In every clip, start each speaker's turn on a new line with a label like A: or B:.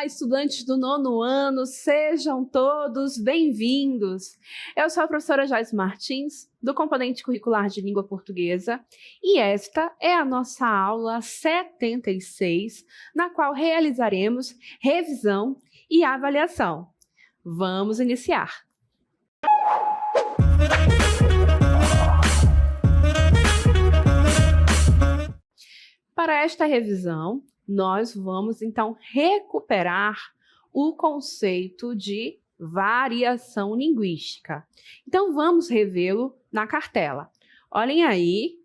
A: estudantes do 9º ano, sejam todos bem-vindos. Eu sou a professora Joyce Martins, do componente curricular de língua portuguesa, e esta é a nossa aula 76, na qual realizaremos revisão e avaliação. Vamos iniciar! Para esta revisão, nós vamos, então, recuperar o conceito de variação linguística. Então, vamos revê-lo na cartela. Olhem aí,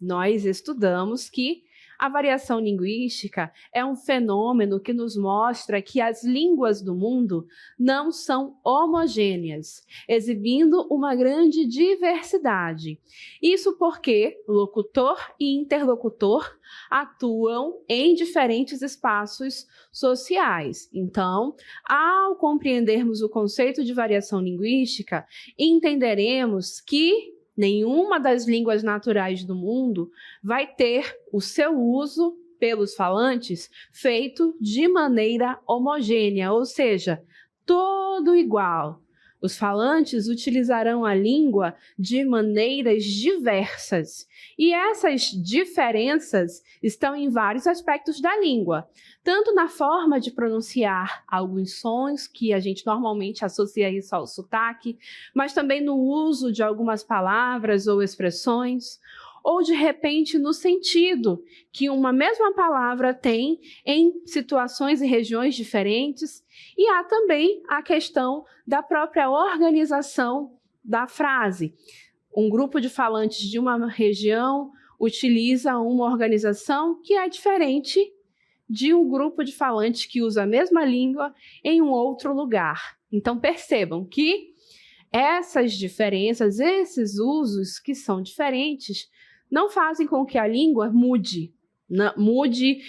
A: nós estudamos que a variação linguística é um fenômeno que nos mostra que as línguas do mundo não são homogêneas, exibindo uma grande diversidade. Isso porque locutor e interlocutor atuam em diferentes espaços sociais. Então, ao compreendermos o conceito de variação linguística, entenderemos que nenhuma das línguas naturais do mundo vai ter o seu uso pelos falantes feito de maneira homogênea, ou seja, todo igual. Os falantes utilizarão a língua de maneiras diversas, e essas diferenças estão em vários aspectos da língua, tanto na forma de pronunciar alguns sons, que a gente normalmente associa isso ao sotaque, mas também no uso de algumas palavras ou expressões, ou de repente no sentido que uma mesma palavra tem em situações e regiões diferentes, e há também a questão da própria organização da frase. Um grupo de falantes de uma região utiliza uma organização que é diferente de um grupo de falantes que usa a mesma língua em um outro lugar. Então percebam que essas diferenças, esses usos que são diferentes, não fazem com que a língua mude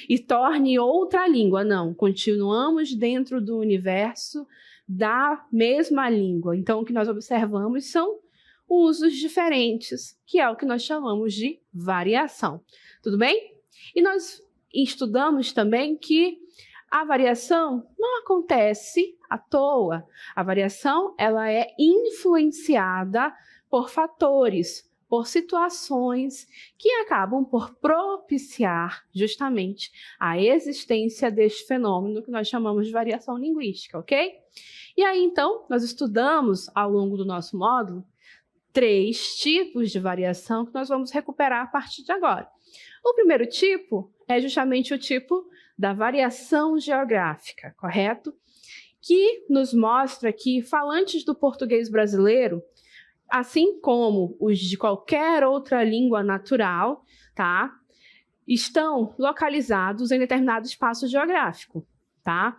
A: e torne outra língua, não. Continuamos dentro do universo da mesma língua. Então, o que nós observamos são usos diferentes, que é o que nós chamamos de variação. Tudo bem? E nós estudamos também que a variação não acontece à toa. A variação, ela é influenciada por fatores, por situações que acabam por propiciar justamente a existência deste fenômeno que nós chamamos de variação linguística, ok? E aí, então, nós estudamos ao longo do nosso módulo 3 tipos de variação que nós vamos recuperar a partir de agora. O primeiro tipo é justamente o tipo da variação geográfica, correto? Que nos mostra que falantes do português brasileiro, assim como os de qualquer outra língua natural, tá? Estão localizados em determinado espaço geográfico, tá?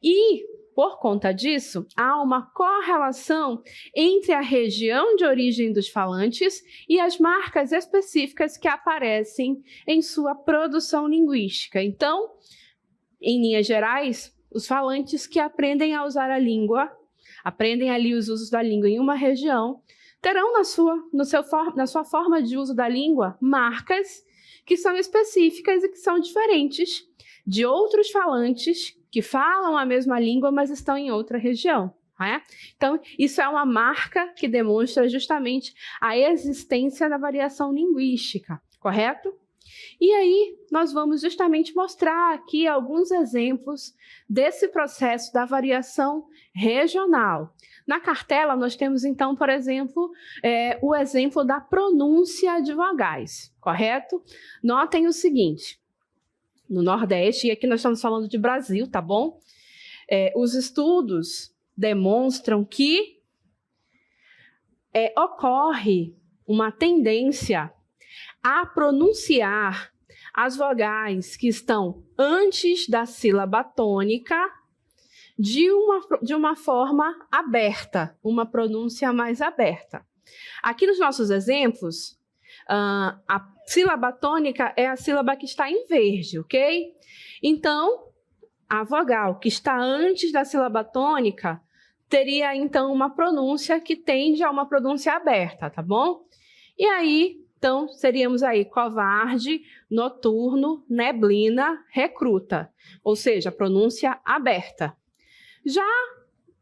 A: E, por conta disso, há uma correlação entre a região de origem dos falantes e as marcas específicas que aparecem em sua produção linguística. Então, em linhas gerais, os falantes que aprendem a usar a língua, aprendem ali os usos da língua em uma região, terão na sua forma de uso da língua marcas que são específicas e que são diferentes de outros falantes que falam a mesma língua, mas estão em outra região. Né? Então, isso é uma marca que demonstra justamente a existência da variação linguística, correto? E aí, nós vamos justamente mostrar aqui alguns exemplos desse processo da variação regional. Na cartela, nós temos, então, por exemplo, o exemplo da pronúncia de vogais, correto? Notem o seguinte, no Nordeste, e aqui nós estamos falando de Brasil, tá bom? Os estudos demonstram que ocorre uma tendência a pronunciar as vogais que estão antes da sílaba tônica de uma forma aberta, uma pronúncia mais aberta. Aqui nos nossos exemplos, a sílaba tônica é a sílaba que está em verde, ok? Então, a vogal que está antes da sílaba tônica teria, então, uma pronúncia que tende a uma pronúncia aberta, tá bom? E aí, então, seríamos aí covarde, noturno, neblina, recruta, ou seja, pronúncia aberta. Já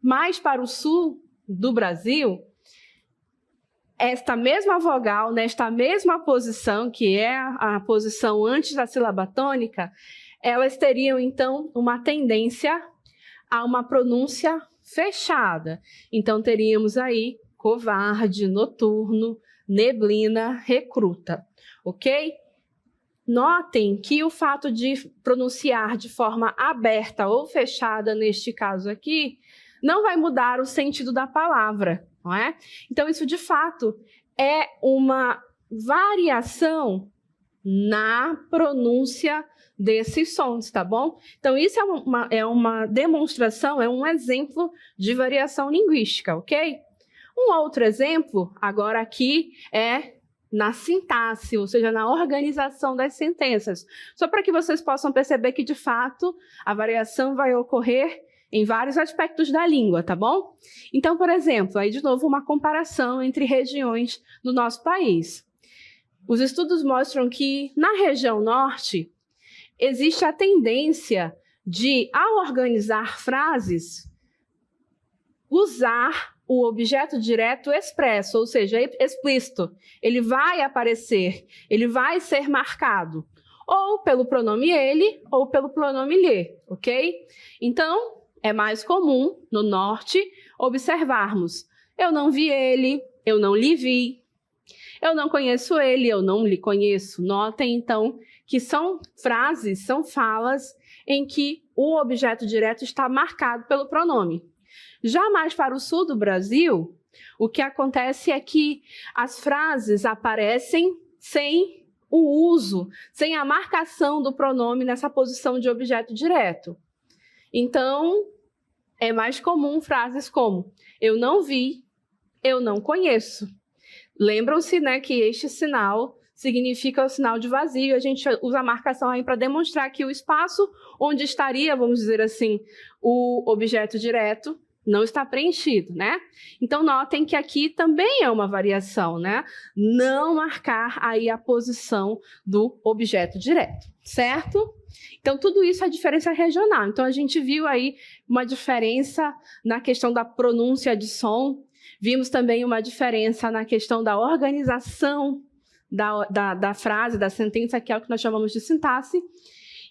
A: mais para o sul do Brasil, esta mesma vogal, nesta mesma posição, que é a posição antes da sílaba tônica, elas teriam, então, uma tendência a uma pronúncia fechada. Então, teríamos aí covarde, noturno, neblina, recruta, ok? Notem que o fato de pronunciar de forma aberta ou fechada, neste caso aqui, não vai mudar o sentido da palavra, não é? Então, isso, de fato, é uma variação na pronúncia desses sons, tá bom? Então, isso é uma demonstração, é um exemplo de variação linguística, ok? Um outro exemplo, agora aqui, é na sintaxe, ou seja, na organização das sentenças. Só para que vocês possam perceber que, de fato, a variação vai ocorrer em vários aspectos da língua, tá bom? Então, por exemplo, aí de novo uma comparação entre regiões no nosso país. Os estudos mostram que, na região norte, existe a tendência de, ao organizar frases, usar o objeto direto expresso, ou seja, explícito. Ele vai aparecer, ele vai ser marcado, ou pelo pronome ele, ou pelo pronome lhe, ok? Então, é mais comum, no norte, observarmos: eu não vi ele, eu não lhe vi, eu não conheço ele, eu não lhe conheço. Notem, então, que são frases, são falas em que o objeto direto está marcado pelo pronome. Já mais para o sul do Brasil, o que acontece é que as frases aparecem sem o uso, sem a marcação do pronome nessa posição de objeto direto. Então, é mais comum frases como: eu não vi, eu não conheço. Lembram-se, né, que este sinal significa o sinal de vazio. A gente usa a marcação aí para demonstrar que o espaço onde estaria, vamos dizer assim, o objeto direto não está preenchido, né? Então, notem que aqui também é uma variação, né? Não marcar aí a posição do objeto direto, certo? Então, tudo isso é diferença regional. Então, a gente viu aí uma diferença na questão da pronúncia de som, vimos também uma diferença na questão da organização da frase, da sentença, que é o que nós chamamos de sintaxe.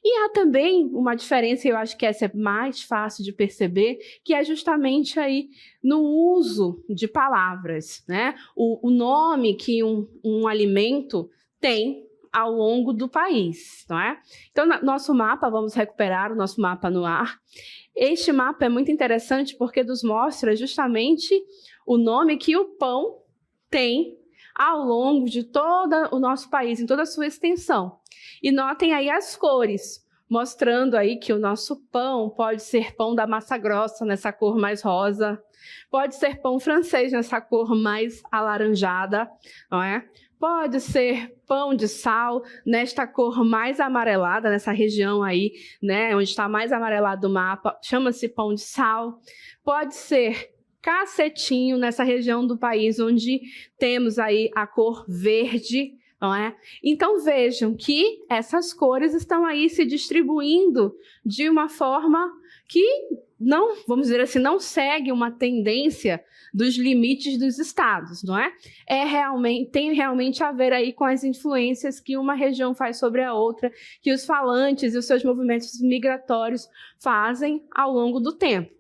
A: E há também uma diferença, eu acho que essa é mais fácil de perceber, que é justamente aí no uso de palavras, né? O nome que um alimento tem ao longo do país, não é? Então, nosso mapa, vamos recuperar o nosso mapa no ar. Este mapa é muito interessante porque nos mostra justamente o nome que o pão tem ao longo de todo o nosso país, em toda a sua extensão. E notem aí as cores, mostrando aí que o nosso pão pode ser pão da massa grossa, nessa cor mais rosa, pode ser pão francês, nessa cor mais alaranjada, não é? Pode ser pão de sal, nesta cor mais amarelada, nessa região aí, né, onde está mais amarelado o mapa, chama-se pão de sal. Pode ser cacetinho, nessa região do país onde temos aí a cor verde, não é? Então, vejam que essas cores estão aí se distribuindo de uma forma que não, vamos dizer assim, não segue uma tendência dos limites dos estados, não é? Tem realmente a ver aí com as influências que uma região faz sobre a outra, que os falantes e os seus movimentos migratórios fazem ao longo do tempo.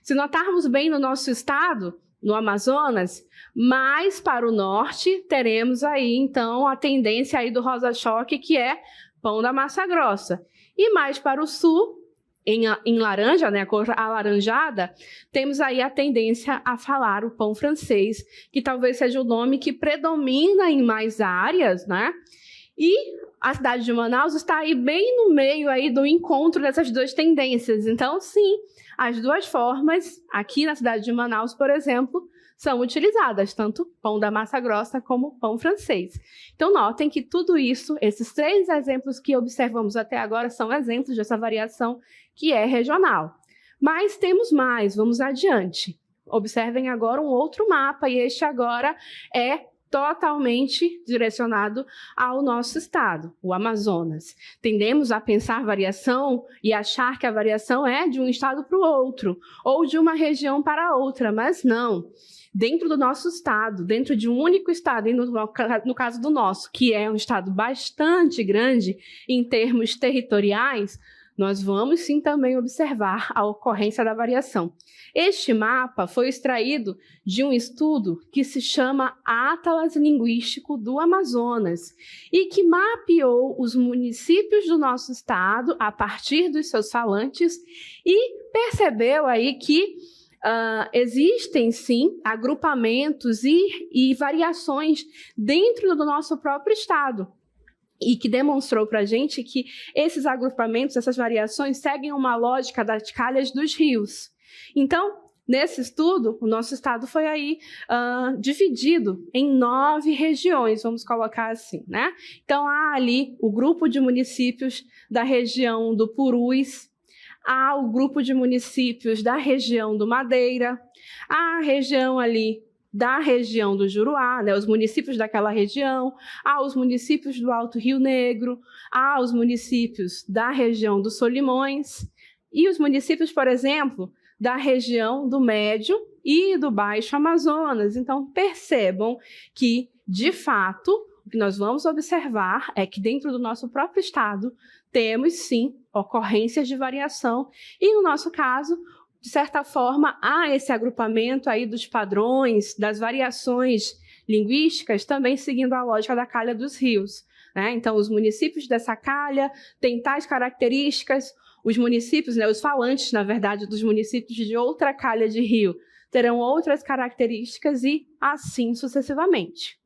A: Se notarmos bem no nosso estado, no Amazonas, mais para o norte, teremos aí, então, a tendência aí do rosa-choque, que é pão da massa grossa. E mais para o sul, em laranja, né, a cor alaranjada, temos aí a tendência a falar o pão francês, que talvez seja o nome que predomina em mais áreas, né? E a cidade de Manaus está aí bem no meio aí do encontro dessas duas tendências. Então, sim, as duas formas, aqui na cidade de Manaus, por exemplo, são utilizadas, tanto pão da massa grossa como pão francês. Então, notem que tudo isso, esses três exemplos que observamos até agora, são exemplos dessa variação que é regional. Mas temos mais, vamos adiante. Observem agora um outro mapa, e este agora é totalmente direcionado ao nosso estado, o Amazonas. Tendemos a pensar variação e achar que a variação é de um estado para o outro, ou de uma região para outra, mas não. Dentro do nosso estado, dentro de um único estado, e no caso do nosso, que é um estado bastante grande em termos territoriais, nós vamos sim também observar a ocorrência da variação. Este mapa foi extraído de um estudo que se chama Atlas Linguístico do Amazonas e que mapeou os municípios do nosso estado a partir dos seus falantes e percebeu aí que existem, sim, agrupamentos e variações dentro do nosso próprio estado. E que demonstrou para a gente que esses agrupamentos, essas variações, seguem uma lógica das calhas dos rios. Então, nesse estudo, o nosso estado foi aí dividido em 9 regiões, vamos colocar assim, né? Então, há ali o grupo de municípios da região do Purus, há o grupo de municípios da região do Madeira, há a região ali da região do Juruá, né, os municípios daquela região, há os municípios do Alto Rio Negro, há os municípios da região dos Solimões e os municípios, por exemplo, da região do Médio e do Baixo Amazonas. Então, percebam que, de fato, o que nós vamos observar é que dentro do nosso próprio estado temos, sim, ocorrências de variação e, no nosso caso, de certa forma, há esse agrupamento aí dos padrões, das variações linguísticas, também seguindo a lógica da calha dos rios, né? Então, os municípios dessa calha têm tais características, os municípios, né, os falantes, na verdade, dos municípios de outra calha de rio, terão outras características e assim sucessivamente.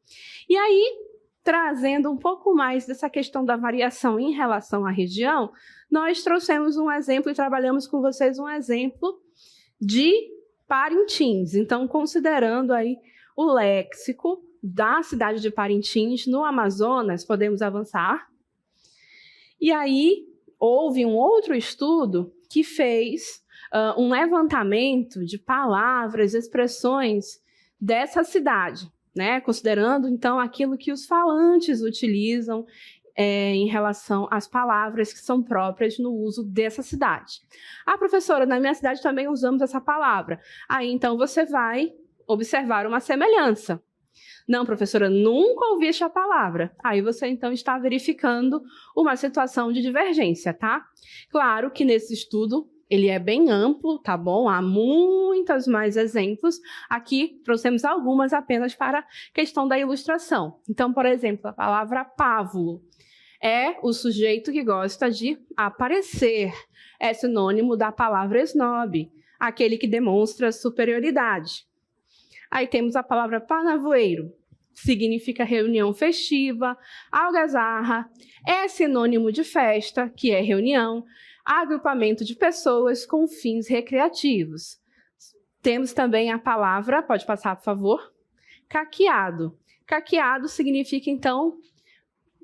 A: E aí, trazendo um pouco mais dessa questão da variação em relação à região, nós trouxemos um exemplo e trabalhamos com vocês um exemplo de Parintins. Então, considerando aí o léxico da cidade de Parintins, no Amazonas, podemos avançar. E aí, houve um outro estudo que fez um levantamento de palavras, expressões dessa cidade, né? Considerando, então, aquilo que os falantes utilizam em relação às palavras que são próprias no uso dessa cidade. Ah, professora, na minha cidade também usamos essa palavra. Aí, então, você vai observar uma semelhança. Não, professora, nunca ouvi essa palavra. Aí você, então, está verificando uma situação de divergência, tá? Claro que nesse estudo ele é bem amplo, tá bom? Há muitos mais exemplos. Aqui trouxemos algumas apenas para a questão da ilustração. Então, por exemplo, a palavra pávulo é o sujeito que gosta de aparecer. É sinônimo da palavra esnobe, aquele que demonstra superioridade. Aí temos a palavra panavoeiro, significa reunião festiva, algazarra, é sinônimo de festa, que é reunião, agrupamento de pessoas com fins recreativos. Temos também a palavra, pode passar, por favor, caqueado. Caqueado significa, então,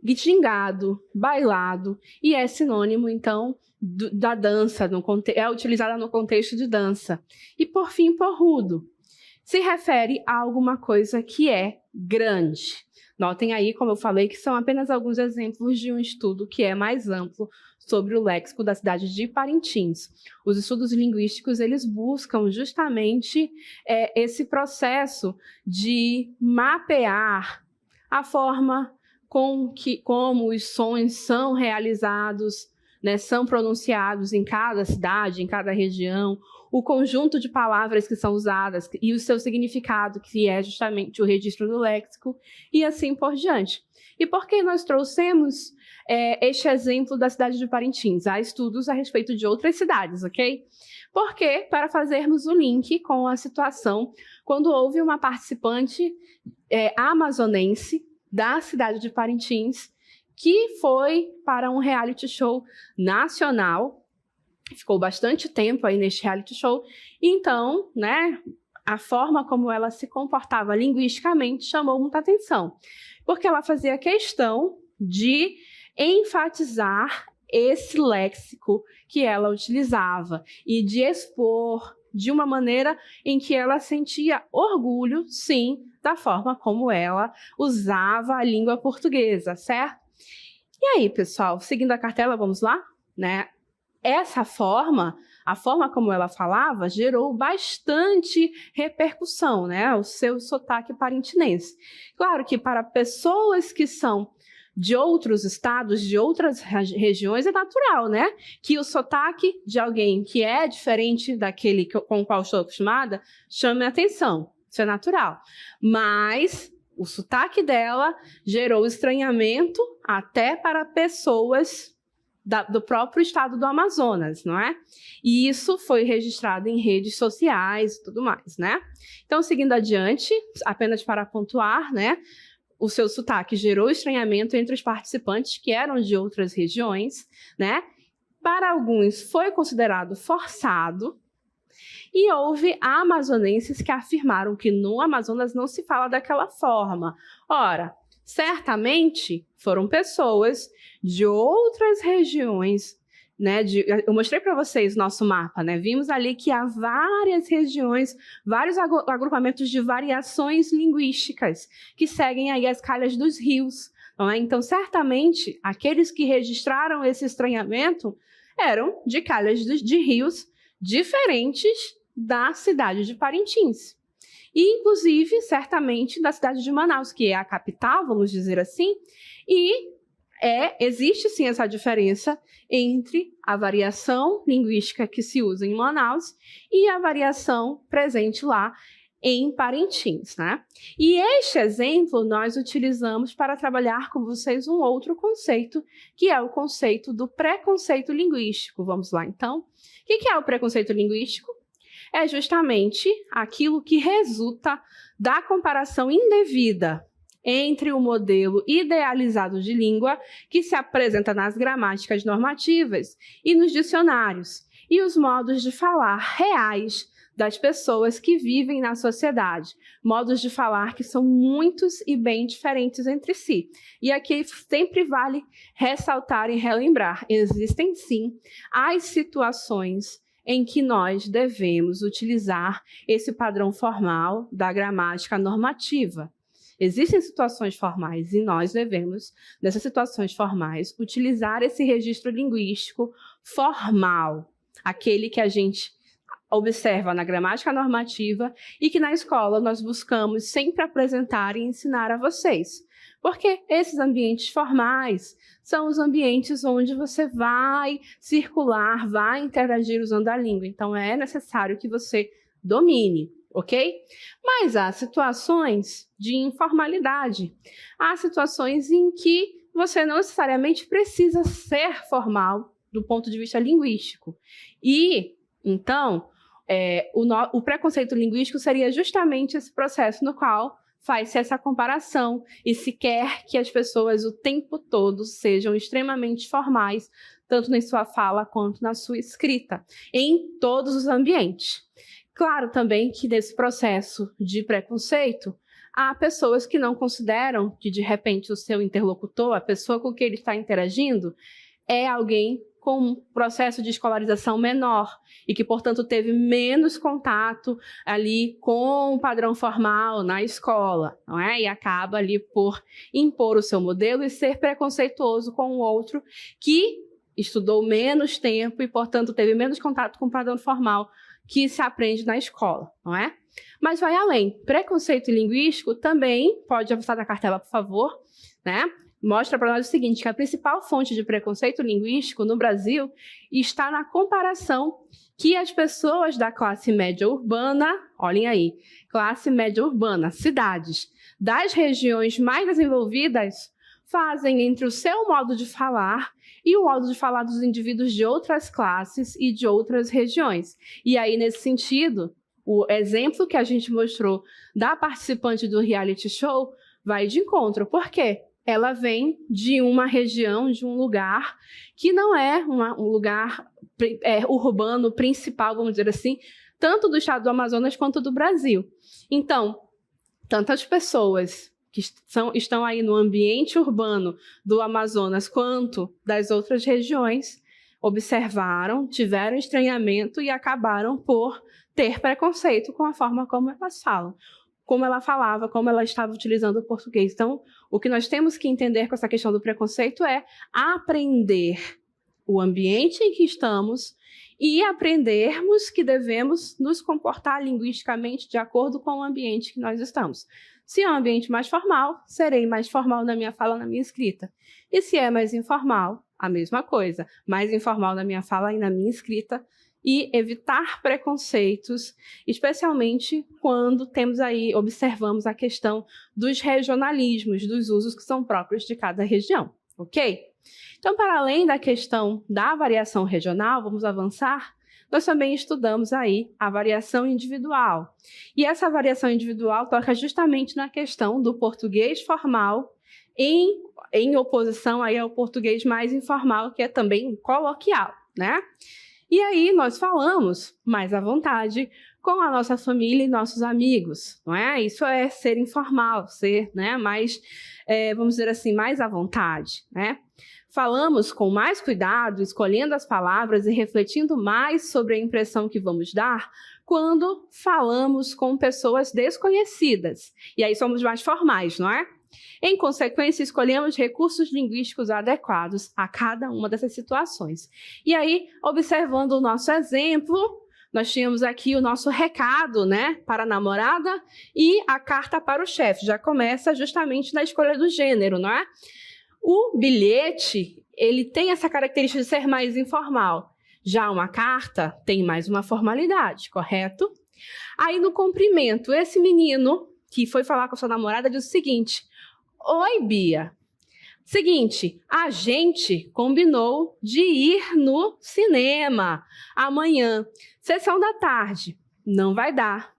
A: gingado, bailado, e é sinônimo, então, da dança, é utilizada no contexto de dança. E, por fim, porrudo. Se refere a alguma coisa que é grande. Notem aí, como eu falei, que são apenas alguns exemplos de um estudo que é mais amplo sobre o léxico da cidade de Parintins. Os estudos linguísticos, eles buscam justamente esse processo de mapear a forma como os sons são realizados, né, são pronunciados em cada cidade, em cada região, o conjunto de palavras que são usadas e o seu significado, que é justamente o registro do léxico, e assim por diante. E por que nós trouxemos este exemplo da cidade de Parintins? Há estudos a respeito de outras cidades, ok? Porque para fazermos o link com a situação quando houve uma participante amazonense da cidade de Parintins que foi para um reality show nacional, ficou bastante tempo aí neste reality show, então, né, a forma como ela se comportava linguisticamente chamou muita atenção, porque ela fazia questão de enfatizar esse léxico que ela utilizava e de expor de uma maneira em que ela sentia orgulho, sim, da forma como ela usava a língua portuguesa, certo? E aí, pessoal, seguindo a cartela, vamos lá? Né? Essa forma, a forma como ela falava, gerou bastante repercussão, né? O seu sotaque parintinense. Claro que para pessoas que são de outros estados, de outras regiões, é natural, né? Que o sotaque de alguém que é diferente daquele com o qual estou acostumada chame a atenção. Isso é natural. Mas o sotaque dela gerou estranhamento até para pessoas do próprio estado do Amazonas, não é? E isso foi registrado em redes sociais e tudo mais, né? Então, seguindo adiante, apenas para pontuar, né? O seu sotaque gerou estranhamento entre os participantes que eram de outras regiões, né? Para alguns foi considerado forçado, e houve amazonenses que afirmaram que no Amazonas não se fala daquela forma. Ora, certamente foram pessoas de outras regiões, né? Eu mostrei para vocês nosso mapa, né? Vimos ali que há várias regiões, vários agrupamentos de variações linguísticas que seguem aí as calhas dos rios, não é? Então, certamente, aqueles que registraram esse estranhamento eram de calhas de rios diferentes da cidade de Parintins. E, inclusive, certamente, da cidade de Manaus, que é a capital, vamos dizer assim, e existe sim essa diferença entre a variação linguística que se usa em Manaus e a variação presente lá em Parintins, né? E este exemplo nós utilizamos para trabalhar com vocês um outro conceito, que é o conceito do preconceito linguístico. Vamos lá, então. O que é o preconceito linguístico? É justamente aquilo que resulta da comparação indevida entre o modelo idealizado de língua que se apresenta nas gramáticas normativas e nos dicionários, e os modos de falar reais das pessoas que vivem na sociedade. Modos de falar que são muitos e bem diferentes entre si. E aqui sempre vale ressaltar e relembrar: existem sim as situações em que nós devemos utilizar esse padrão formal da gramática normativa. Existem situações formais e nós devemos, nessas situações formais, utilizar esse registro linguístico formal, aquele que a gente observa na gramática normativa e que na escola nós buscamos sempre apresentar e ensinar a vocês. Porque esses ambientes formais são os ambientes onde você vai circular, vai interagir usando a língua. Então, é necessário que você domine, ok? Mas há situações de informalidade. Há situações em que você não necessariamente precisa ser formal do ponto de vista linguístico. E, então, o preconceito linguístico seria justamente esse processo no qual faz-se essa comparação e se quer que as pessoas o tempo todo sejam extremamente formais, tanto na sua fala quanto na sua escrita, em todos os ambientes. Claro também que nesse processo de preconceito, há pessoas que não consideram que, de repente, o seu interlocutor, a pessoa com quem ele está interagindo, é alguém com um processo de escolarização menor e que, portanto, teve menos contato ali com o padrão formal na escola, não é? E acaba ali por impor o seu modelo e ser preconceituoso com o outro que estudou menos tempo e, portanto, teve menos contato com o padrão formal que se aprende na escola, não é? Mas vai além. Preconceito linguístico também, pode avançar na cartela, por favor, né? Mostra para nós o seguinte, que a principal fonte de preconceito linguístico no Brasil está na comparação que as pessoas da classe média urbana, olhem aí, classe média urbana, cidades, das regiões mais desenvolvidas, fazem entre o seu modo de falar e o modo de falar dos indivíduos de outras classes e de outras regiões. E aí, nesse sentido, o exemplo que a gente mostrou da participante do reality show vai de encontro. Por quê? Ela vem de uma região, de um lugar que não é um lugar urbano principal, vamos dizer assim, tanto do estado do Amazonas quanto do Brasil. Então, tantas pessoas que estão aí no ambiente urbano do Amazonas quanto das outras regiões observaram, tiveram estranhamento e acabaram por ter preconceito com a forma como elas falam, como ela falava, como ela estava utilizando o português. Então, o que nós temos que entender com essa questão do preconceito é aprender o ambiente em que estamos e aprendermos que devemos nos comportar linguisticamente de acordo com o ambiente que nós estamos. Se é um ambiente mais formal, serei mais formal na minha fala, na minha escrita. E se é mais informal, a mesma coisa. Mais informal na minha fala e na minha escrita. E evitar preconceitos, especialmente quando observamos a questão dos regionalismos, dos usos que são próprios de cada região, ok? Então, para além da questão da variação regional, vamos avançar, nós também estudamos aí a variação individual. E essa variação individual toca justamente na questão do português formal em oposição aí ao português mais informal, que é também coloquial, né? E aí nós falamos mais à vontade com a nossa família e nossos amigos, não é? Isso é ser informal, ser, né, mais, vamos dizer assim, mais à vontade, né? Falamos com mais cuidado, escolhendo as palavras e refletindo mais sobre a impressão que vamos dar quando falamos com pessoas desconhecidas. E aí somos mais formais, não é? Em consequência, escolhemos recursos linguísticos adequados a cada uma dessas situações. E aí, observando o nosso exemplo, nós tínhamos aqui o nosso recado, né, para a namorada e a carta para o chefe. Já começa justamente na escolha do gênero, não é? O bilhete, ele tem essa característica de ser mais informal. Já uma carta tem mais uma formalidade, correto? Aí no cumprimento, esse menino que foi falar com a sua namorada diz o seguinte: oi, Bia. Seguinte, a gente combinou de ir no cinema amanhã, sessão da tarde. Não vai dar.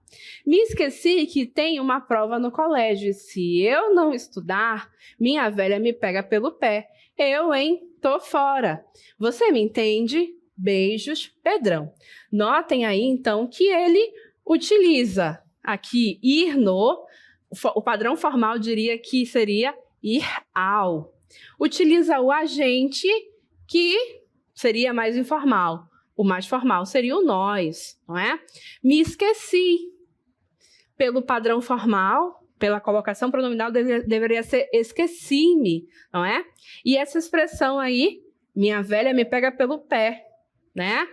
A: Me esqueci que tem uma prova no colégio e se eu não estudar, minha velha me pega pelo pé. Eu, hein? Tô fora. Você me entende? Beijos, Pedrão. Notem aí, então, que ele utiliza aqui ir no... O padrão formal diria que seria ir ao. Utiliza o agente, que seria mais informal. O mais formal seria o nós, não é? Me esqueci. Pelo padrão formal, pela colocação pronominal, deveria ser esqueci-me, não é? E essa expressão aí, minha velha me pega pelo pé, né?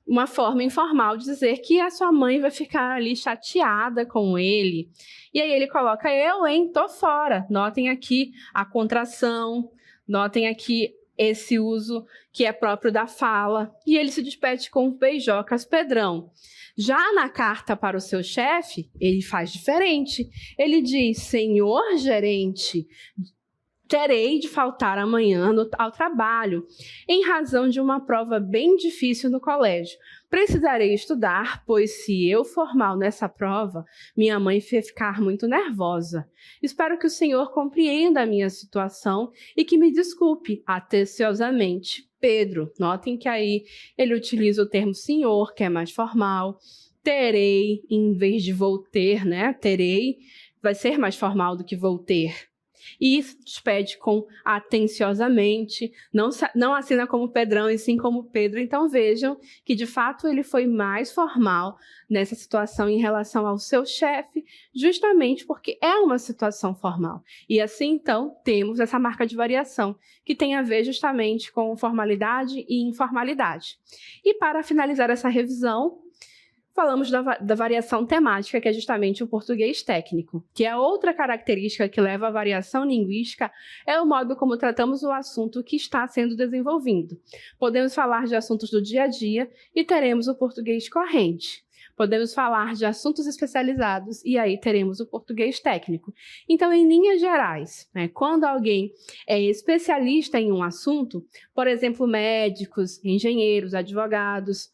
A: Uma forma informal de dizer que a sua mãe vai ficar ali chateada com ele. E aí ele coloca, eu, hein, tô fora. Notem aqui a contração, notem aqui esse uso que é próprio da fala. E ele se despede com beijocas, Pedrão. Já na carta para o seu chefe, ele faz diferente. Ele diz, senhor gerente, terei de faltar amanhã ao trabalho, em razão de uma prova bem difícil no colégio. Precisarei estudar, pois se eu for mal nessa prova, minha mãe vai ficar muito nervosa. Espero que o senhor compreenda a minha situação e que me desculpe atenciosamente. Pedro, notem que aí ele utiliza o termo senhor, que é mais formal. Terei, em vez de vou ter, né? Terei, vai ser mais formal do que vou ter. E despede com atenciosamente, não assina como Pedrão e sim como Pedro. Então vejam que de fato ele foi mais formal nessa situação em relação ao seu chefe, justamente porque é uma situação formal. E assim então temos essa marca de variação que tem a ver justamente com formalidade e informalidade. E para finalizar essa revisão, falamos da variação temática, que é justamente o português técnico, que é outra característica que leva à variação linguística, é o modo como tratamos o assunto que está sendo desenvolvido. Podemos falar de assuntos do dia a dia e teremos o português corrente. Podemos falar de assuntos especializados e aí teremos o português técnico. Então, em linhas gerais, né, quando alguém é especialista em um assunto, por exemplo, médicos, engenheiros, advogados,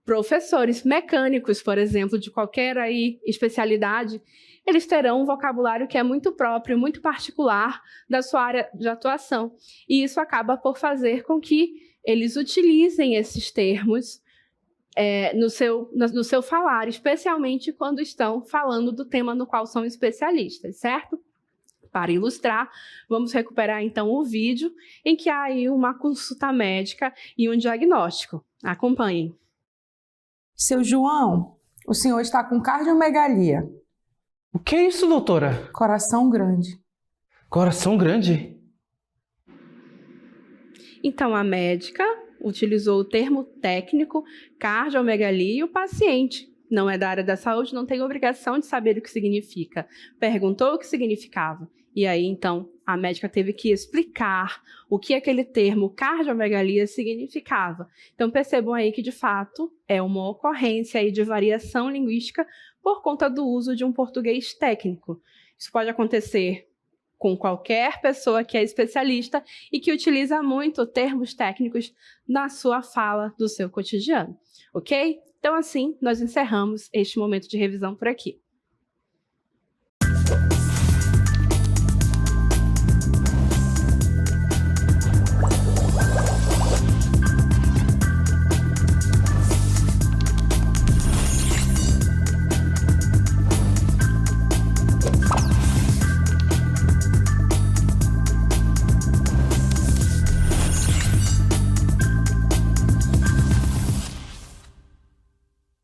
A: professores mecânicos, por exemplo, de qualquer aí especialidade, eles terão um vocabulário que é muito próprio, muito particular da sua área de atuação. E isso acaba por fazer com que eles utilizem esses termos no seu falar, especialmente quando estão falando do tema no qual são especialistas, certo? Para ilustrar, vamos recuperar então o vídeo em que há aí uma consulta médica e um diagnóstico. Acompanhem.
B: Seu João, o senhor está com cardiomegalia,
C: O que é isso, doutora?
B: coração grande.
C: Coração grande?
A: Então, a médica utilizou o termo técnico cardiomegalia e o paciente não é da área da saúde, não tem obrigação de saber o que significa. Perguntou o que significava. E aí, então, a médica teve que explicar o que aquele termo cardiomegalia significava. Então, percebam aí que, de fato, é uma ocorrência aí de variação linguística por conta do uso de um português técnico. Isso pode acontecer com qualquer pessoa que é especialista e que utiliza muito termos técnicos na sua fala do seu cotidiano, ok? Então, assim, nós encerramos este momento de revisão por aqui.